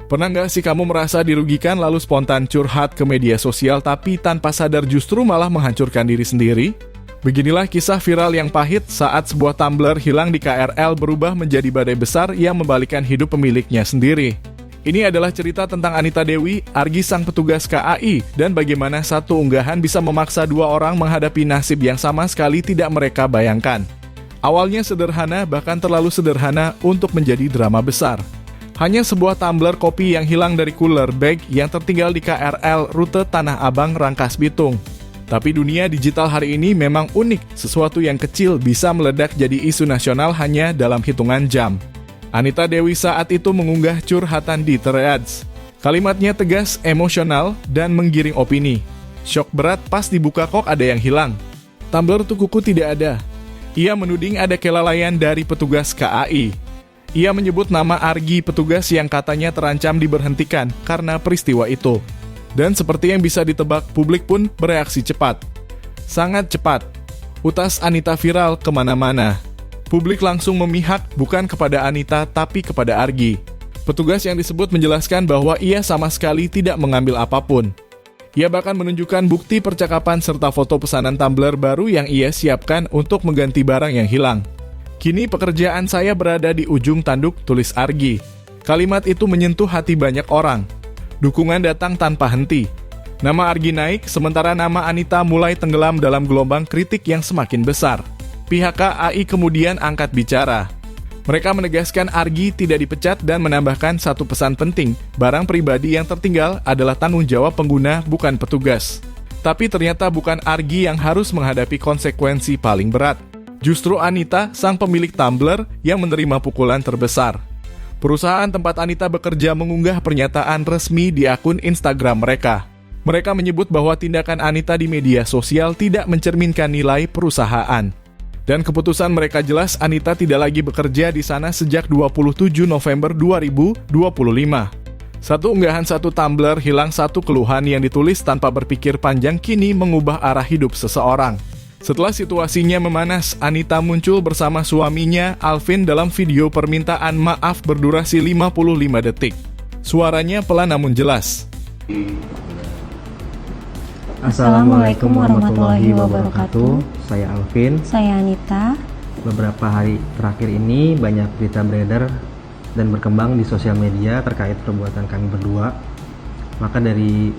Pernah nggak sih kamu merasa dirugikan lalu spontan curhat ke media sosial tapi tanpa sadar justru malah menghancurkan diri sendiri? Beginilah kisah viral yang pahit saat sebuah tumbler hilang di KRL berubah menjadi badai besar yang membalikkan hidup pemiliknya sendiri. Ini adalah cerita tentang Anita Dewi, Argi sang petugas KAI, dan bagaimana satu unggahan bisa memaksa dua orang menghadapi nasib yang sama sekali tidak mereka bayangkan. Awalnya sederhana, bahkan terlalu sederhana untuk menjadi drama besar. Hanya sebuah tumbler kopi yang hilang dari cooler bag yang tertinggal di KRL rute Tanah Abang, Rangkas Bitung. Tapi dunia digital hari ini memang unik, sesuatu yang kecil bisa meledak jadi isu nasional hanya dalam hitungan jam. Anita Dewi saat itu mengunggah curhatan di Threads. Kalimatnya tegas, emosional, dan menggiring opini. Syok berat pas dibuka kok ada yang hilang. Tumbler tukuku tidak ada. Ia menuding ada kelalaian dari petugas KAI. Ia menyebut nama Argi, petugas yang katanya terancam diberhentikan karena peristiwa itu. Dan seperti yang bisa ditebak, publik pun bereaksi cepat. Sangat cepat. Utas Anita viral kemana-mana. Publik langsung memihak bukan kepada Anita tapi kepada Argi. Petugas yang disebut menjelaskan bahwa ia sama sekali tidak mengambil apapun. Ia bahkan menunjukkan bukti percakapan serta foto pesanan tumbler baru yang ia siapkan untuk mengganti barang yang hilang. Kini pekerjaan saya berada di ujung tanduk, tulis Argi. Kalimat itu menyentuh hati banyak orang. Dukungan datang tanpa henti. Nama Argi naik, sementara nama Anita mulai tenggelam dalam gelombang kritik yang semakin besar. Pihak KAI kemudian angkat bicara. Mereka menegaskan Argi tidak dipecat dan menambahkan satu pesan penting, barang pribadi yang tertinggal adalah tanggung jawab pengguna bukan petugas. Tapi ternyata bukan Argi yang harus menghadapi konsekuensi paling berat. Justru Anita, sang pemilik tumbler, yang menerima pukulan terbesar. Perusahaan tempat Anita bekerja mengunggah pernyataan resmi di akun Instagram mereka. Mereka menyebut bahwa tindakan Anita di media sosial tidak mencerminkan nilai perusahaan. Dan keputusan mereka jelas, Anita tidak lagi bekerja di sana sejak 27 November 2025. Satu unggahan satu tumbler hilang satu keluhan yang ditulis tanpa berpikir panjang kini mengubah arah hidup seseorang. Setelah situasinya memanas, Anita muncul bersama suaminya, Alvin, dalam video permintaan maaf berdurasi 55 detik. Suaranya pelan namun jelas. Assalamualaikum warahmatullahi wabarakatuh. Saya Alvin. Saya Anita. Beberapa hari terakhir ini banyak berita beredar dan berkembang di sosial media terkait perbuatan kami berdua. Maka dari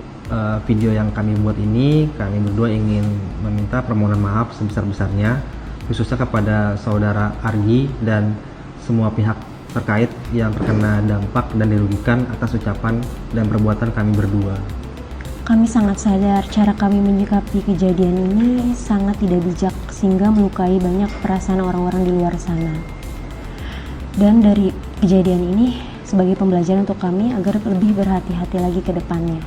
video yang kami buat ini, kami berdua ingin meminta permohonan maaf sebesar-besarnya, khususnya kepada saudara Argi dan semua pihak terkait yang terkena dampak dan dirugikan atas ucapan dan perbuatan kami berdua. Kami sangat sadar cara kami menyikapi kejadian ini sangat tidak bijak sehingga melukai banyak perasaan orang-orang di luar sana. Dan dari kejadian ini sebagai pembelajaran untuk kami agar lebih berhati-hati lagi ke depannya.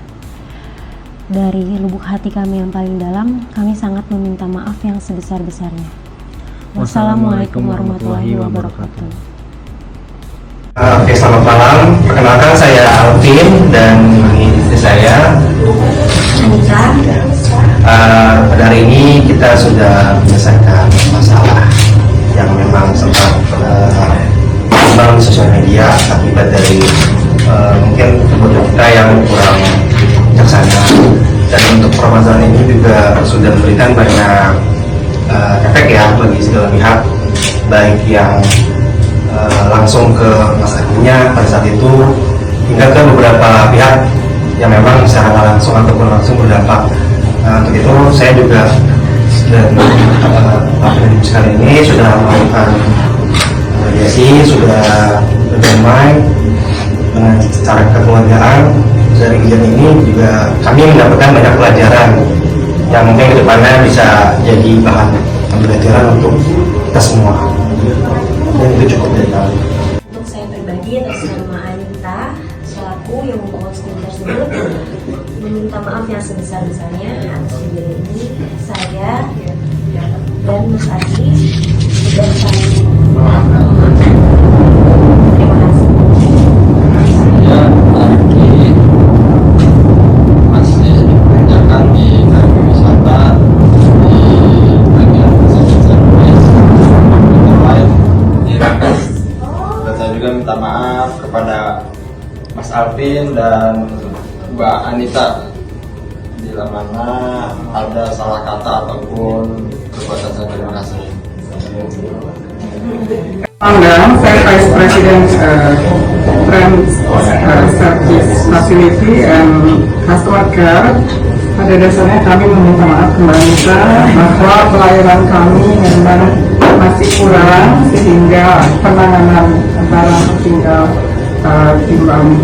Dari lubuk hati kami yang paling dalam, kami sangat meminta maaf yang sebesar-besarnya. Wassalamualaikum warahmatullahi wabarakatuh. Oke, selamat malam. Perkenalkan saya Alvin dan ini istri saya Anita. Pada hari ini kita sudah menyelesaikan masalah yang memang sempat berkembang di sosial media akibat dari mungkin kebutuhan kita yang kurang bijaksana, dan untuk permasalahan ini juga sudah memberikan banyak efek ya bagi segala pihak, baik yang langsung ke Mas Arginya pada saat itu hingga ke beberapa pihak yang memang secara langsung ataupun langsung berdampak. Untuk itu saya juga dan Alvin sekali ini sudah melakukan mediasi, sudah berdamai dengan secara kekeluargaan. Dari kejadian ini juga kami mendapatkan banyak pelajaran yang mungkin kedepannya bisa jadi bahan pembelajaran untuk kita semua. Dan itu cukup dari kami. Untuk saya pribadi atas nama Anita selaku yang membawa studi tersebut meminta maaf yang sebesar-besarnya atas kejadian ini. Saya dan Mas Argi sudah saling memaafkan. Terima kasih. Saya Argi masih dikerjakan di pariwisata di bagian service lain. Dan saya juga minta maaf kepada Mas Alvin Kevin dan Mbak Anita, bila mana ada salah kata ataupun perbuatan saya. Terima kasih. Saya Vice President Trans Service Facility and Customer Care. Pada dasarnya kami meminta maaf kembali bahwa pelayanan kami memang masih kurang sehingga penanganan barang tinggal timbang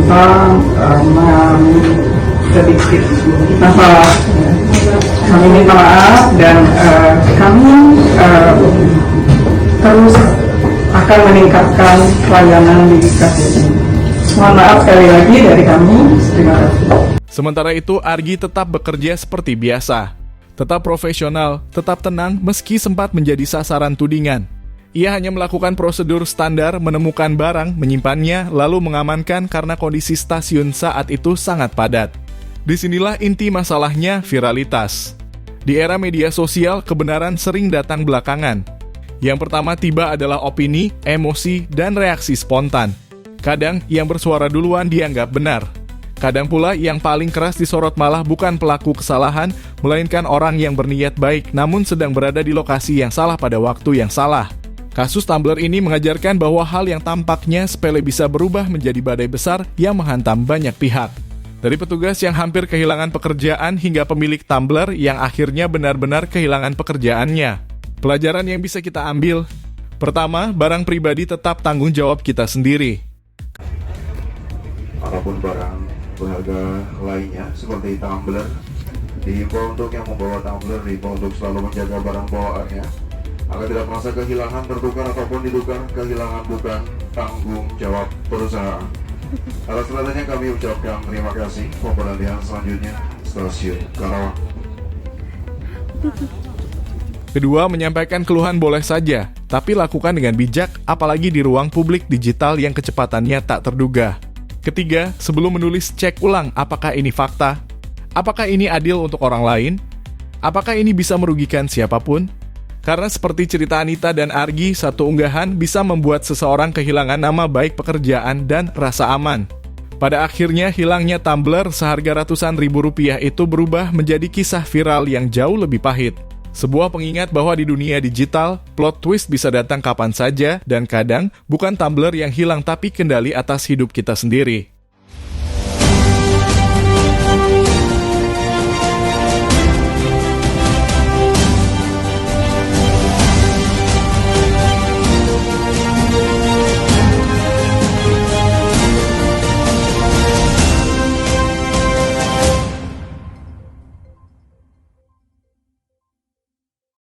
mengalami sedikit masalah. Kami minta maaf dan kami terus akan meningkatkan pelayanan di KPI. Mohon maaf sekali lagi dari kami. Terima kasih. Sementara itu, Argi tetap bekerja seperti biasa. Tetap profesional, tetap tenang meski sempat menjadi sasaran tudingan. Ia hanya melakukan prosedur standar menemukan barang, menyimpannya, lalu mengamankan karena kondisi stasiun saat itu sangat padat. Disinilah inti masalahnya, viralitas. Di era media sosial, kebenaran sering datang belakangan. Yang pertama tiba adalah opini, emosi, dan reaksi spontan. Kadang yang bersuara duluan dianggap benar. Kadang pula yang paling keras disorot malah bukan pelaku kesalahan, melainkan orang yang berniat baik namun sedang berada di lokasi yang salah pada waktu yang salah. Kasus Tumblr ini mengajarkan bahwa hal yang tampaknya sepele bisa berubah menjadi badai besar yang menghantam banyak pihak. Dari petugas yang hampir kehilangan pekerjaan hingga pemilik Tumblr yang akhirnya benar-benar kehilangan pekerjaannya. Pelajaran yang bisa kita ambil, pertama, barang pribadi tetap tanggung jawab kita sendiri. Apapun barang berharga lainnya seperti tumbler, diimbau untuk yang membawa tumbler diimbau untuk selalu menjaga barang bawaannya agar tidak merasa kehilangan, tertukar ataupun ditukar. Kehilangan bukan tanggung jawab perusahaan. Atas selanjutnya kami ucapkan terima kasih. Pemberhentian selanjutnya Stasiun Karawang. Kedua, menyampaikan keluhan boleh saja, tapi lakukan dengan bijak, apalagi di ruang publik digital yang kecepatannya tak terduga. Ketiga, sebelum menulis cek ulang apakah ini fakta, apakah ini adil untuk orang lain, apakah ini bisa merugikan siapapun. Karena seperti cerita Anita dan Argi, satu unggahan bisa membuat seseorang kehilangan nama baik pekerjaan dan rasa aman. Pada akhirnya, hilangnya Tumblr seharga ratusan ribu rupiah itu berubah menjadi kisah viral yang jauh lebih pahit. Sebuah pengingat bahwa di dunia digital, plot twist bisa datang kapan saja, dan kadang bukan Tumblr yang hilang tapi kendali atas hidup kita sendiri.